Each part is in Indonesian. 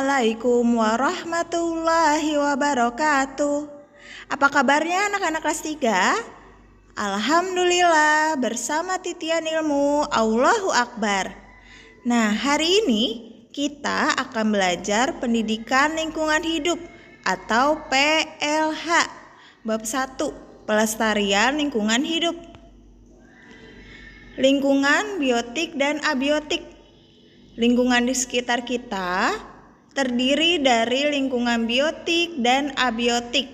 Assalamualaikum warahmatullahi wabarakatuh. Apa kabarnya anak-anak kelas 3? Alhamdulillah, bersama titian ilmu Allahu Akbar. Nah, hari ini kita akan belajar pendidikan lingkungan hidup atau PLH. Bab 1, pelestarian lingkungan hidup. Lingkungan biotik dan abiotik. Lingkungan di sekitar kita terdiri dari lingkungan biotik dan abiotik.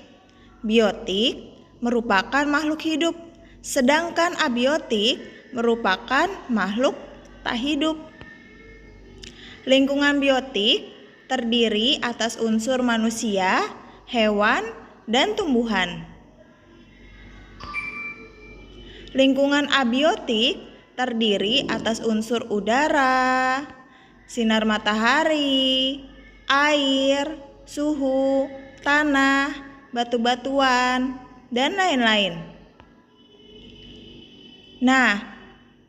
Biotik merupakan makhluk hidup, sedangkan abiotik merupakan makhluk tak hidup. Lingkungan biotik terdiri atas unsur manusia, hewan, dan tumbuhan. Lingkungan abiotik terdiri atas unsur udara, sinar matahari, air, suhu, tanah, batu-batuan, dan lain-lain. Nah,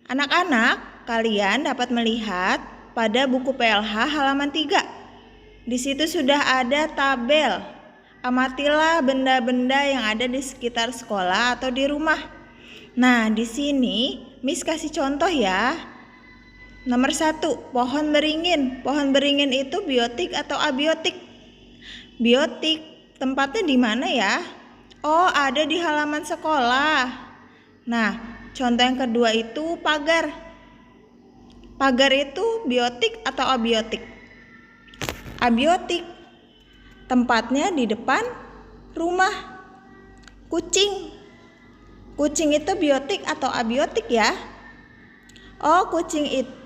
anak-anak, kalian dapat melihat pada buku PLH halaman 3. Di situ sudah ada tabel. Amatilah benda-benda yang ada di sekitar sekolah atau di rumah. Nah, di sini Miss kasih contoh ya. Nomor 1, pohon beringin. Pohon beringin itu biotik atau abiotik? Biotik. Tempatnya di mana ya? Oh, ada di halaman sekolah. Nah, contoh yang kedua itu pagar. Pagar itu biotik atau abiotik? Abiotik. Tempatnya di depan rumah. Kucing. Kucing itu biotik atau abiotik ya? Oh, kucing itu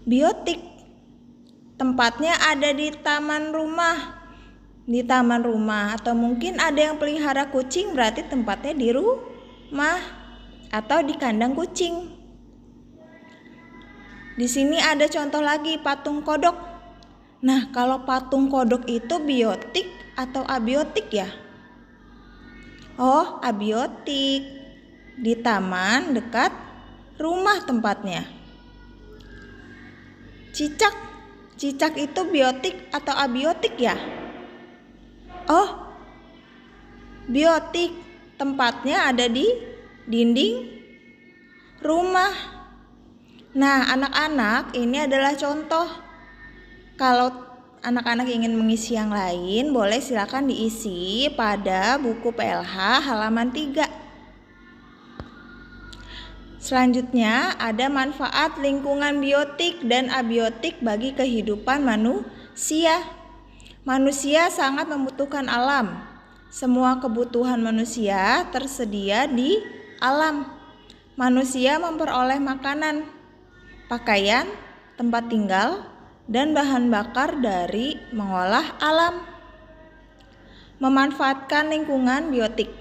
biotik. Tempatnya ada di taman rumah. Di taman rumah, atau mungkin ada yang pelihara kucing, berarti tempatnya di rumah atau di kandang kucing. Di sini ada contoh lagi, patung kodok. Nah, kalau patung kodok itu biotik atau abiotik ya? Oh, abiotik. Di taman dekat rumah tempatnya. Cicak. Cicak itu biotik atau abiotik ya? Oh, biotik. Tempatnya ada di dinding rumah. Nah, anak-anak, ini adalah contoh. Kalau anak-anak ingin mengisi yang lain, boleh silakan diisi pada buku PLH halaman 3. Selanjutnya ada manfaat lingkungan biotik dan abiotik bagi kehidupan manusia. Manusia sangat membutuhkan alam. Semua kebutuhan manusia tersedia di alam. Manusia memperoleh makanan, pakaian, tempat tinggal, dan bahan bakar dari mengolah alam. Memanfaatkan lingkungan biotik.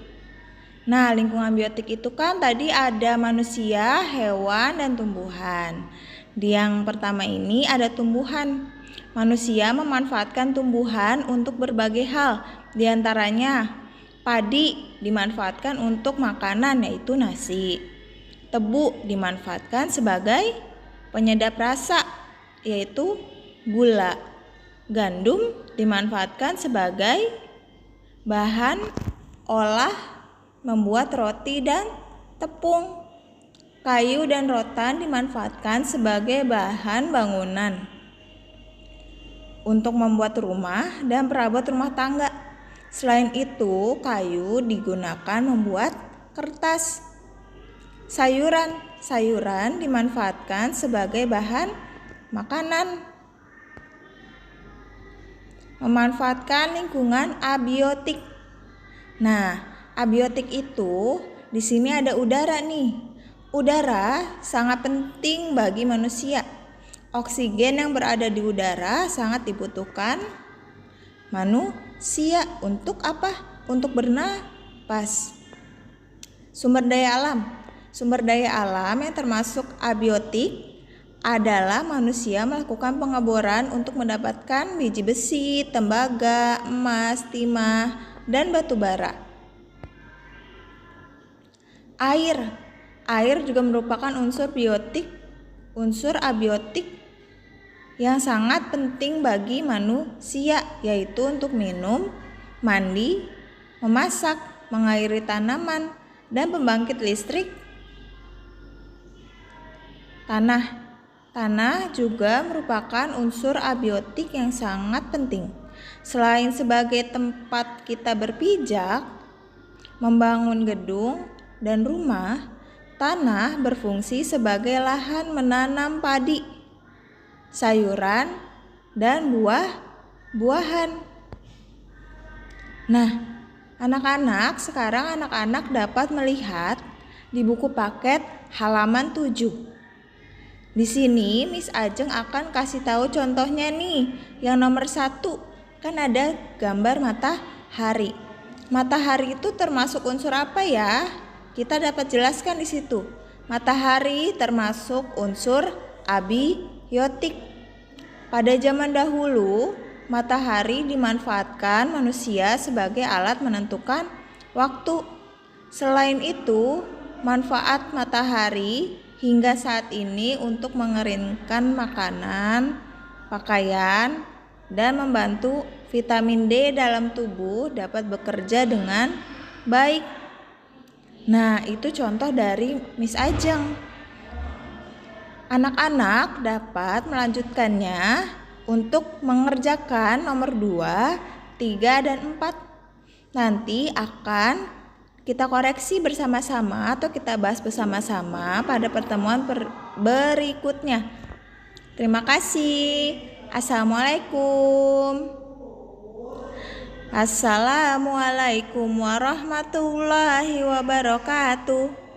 Nah, lingkungan biotik itu kan tadi ada manusia, hewan, dan tumbuhan. Di yang pertama ini ada tumbuhan. Manusia memanfaatkan tumbuhan untuk berbagai hal. Di antaranya, padi dimanfaatkan untuk makanan yaitu nasi. Tebu dimanfaatkan sebagai penyedap rasa yaitu gula. Gandum dimanfaatkan sebagai bahan olah membuat roti dan tepung. Kayu dan rotan dimanfaatkan sebagai bahan bangunan untuk membuat rumah dan perabot rumah tangga. Selain itu, kayu digunakan membuat kertas. Sayuran dimanfaatkan sebagai bahan makanan. Memanfaatkan lingkungan abiotik. Nah, abiotik itu di sini ada udara nih. Udara sangat penting bagi manusia. Oksigen yang berada di udara sangat dibutuhkan manusia untuk apa? Untuk bernapas. Sumber daya alam. Sumber daya alam yang termasuk abiotik adalah manusia melakukan pengeboran untuk mendapatkan biji besi, tembaga, emas, timah, dan batu bara. Air juga merupakan unsur biotik, unsur abiotik yang sangat penting bagi manusia, yaitu untuk minum, mandi, memasak, mengairi tanaman, dan pembangkit listrik. Tanah juga merupakan unsur abiotik yang sangat penting. Selain sebagai tempat kita berpijak, membangun gedung dan rumah, tanah berfungsi sebagai lahan menanam padi, sayuran, dan buah-buahan. Nah, sekarang anak-anak dapat melihat di buku paket halaman 7. Di sini Miss Ajeng akan kasih tahu contohnya nih. Yang nomor 1 kan ada gambar matahari. Matahari itu termasuk unsur apa ya? Kita dapat jelaskan di situ. Matahari termasuk unsur abiotik. Pada zaman dahulu, matahari dimanfaatkan manusia sebagai alat menentukan waktu. Selain itu, manfaat matahari hingga saat ini untuk mengeringkan makanan, pakaian, dan membantu vitamin D dalam tubuh dapat bekerja dengan baik. Nah, itu contoh dari Miss Ajeng. Anak-anak dapat melanjutkannya untuk mengerjakan nomor 2, 3, dan 4. Nanti akan kita koreksi bersama-sama atau kita bahas bersama-sama pada pertemuan berikutnya. Terima kasih. Assalamualaikum. Assalamualaikum warahmatullahi wabarakatuh.